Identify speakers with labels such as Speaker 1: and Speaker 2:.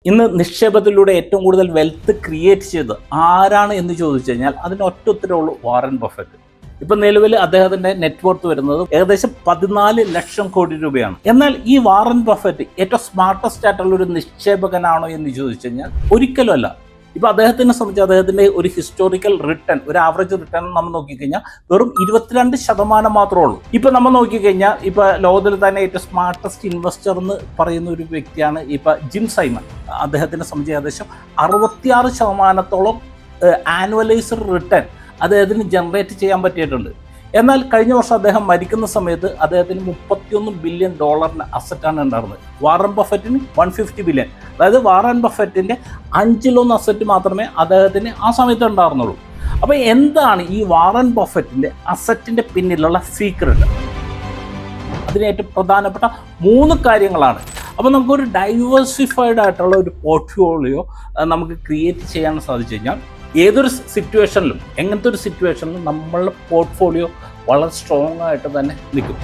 Speaker 1: ഇന്ന് നിക്ഷേപത്തിലൂടെ ഏറ്റവും കൂടുതൽ വെൽത്ത് ക്രിയേറ്റ് ചെയ്ത് ആരാണ് എന്ന് ചോദിച്ചു കഴിഞ്ഞാൽ അതിന് ഒറ്റ ഉത്തരവുള്ളൂ, വാറൻ ബഫറ്റ്. ഇപ്പം നിലവിൽ അദ്ദേഹത്തിൻ്റെ നെറ്റ്വർത്ത് വരുന്നത് ഏകദേശം 14 ലക്ഷം കോടി രൂപയാണ്. എന്നാൽ ഈ വാറൻ ബഫറ്റ് ഏറ്റവും സ്മാർട്ടസ്റ്റ് ആയിട്ടുള്ള ഒരു നിക്ഷേപകനാണോ എന്ന് ചോദിച്ചു കഴിഞ്ഞാൽ ഒരിക്കലും അല്ല. ഇപ്പോൾ അദ്ദേഹത്തിനെ സംബന്ധിച്ച് അദ്ദേഹത്തിൻ്റെ ഒരു ഹിസ്റ്റോറിക്കൽ റിട്ടേൺ, ഒരു ആവറേജ് റിട്ടേൺ നമ്മൾ നോക്കിക്കഴിഞ്ഞാൽ വെറും 22% മാത്രമേ ഉള്ളൂ. ഇപ്പം നമ്മൾ നോക്കിക്കഴിഞ്ഞാൽ ഇപ്പോൾ ലോകത്തിൽ തന്നെ ഏറ്റവും സ്മാർട്ടസ്റ്റ് ഇൻവെസ്റ്റർ എന്ന് പറയുന്ന ഒരു വ്യക്തിയാണ് ഇപ്പോൾ ജിം സൈമൺ. അദ്ദേഹത്തിനെ സംബന്ധിച്ച് ഏകദേശം 66% ആനുവലൈസ്ഡ് റിട്ടേൺ അദ്ദേഹത്തിന് ജനറേറ്റ് ചെയ്യാൻ പറ്റിയിട്ടുണ്ട്. എന്നാൽ കഴിഞ്ഞ വർഷം അദ്ദേഹം മരിക്കുന്ന സമയത്ത് അദ്ദേഹത്തിന് $31 ബില്യൺ അസറ്റാണ് ഉണ്ടായിരുന്നത്. വാറൻ ബഫറ്റിന് 150 ബില്യൺ. അതായത് വാറൻ ബഫറ്റിൻ്റെ 1/5 അസറ്റ് മാത്രമേ അദ്ദേഹത്തിന് ആ സമയത്ത് ഉണ്ടായിരുന്നുള്ളൂ. അപ്പോൾ എന്താണ് ഈ വാറൻ ബഫറ്റിൻ്റെ അസറ്റിൻ്റെ പിന്നിലുള്ള സീക്രട്ട്? അതിന് ഏറ്റവും പ്രധാനപ്പെട്ട 3 കാര്യങ്ങളാണ്. അപ്പോൾ നമുക്കൊരു ഡൈവേഴ്സിഫൈഡ് ആയിട്ടുള്ള ഒരു പോർട്ട്ഫോളിയോ നമുക്ക് ക്രിയേറ്റ് ചെയ്യാൻ സാധിച്ചു കഴിഞ്ഞാൽ ഏതൊരു സിറ്റുവേഷനിലും, എങ്ങനത്തെ ഒരു സിറ്റുവേഷനിലും നമ്മളുടെ പോർട്ട്ഫോളിയോ വളരെ സ്ട്രോങ് ആയിട്ട് തന്നെ നിൽക്കും.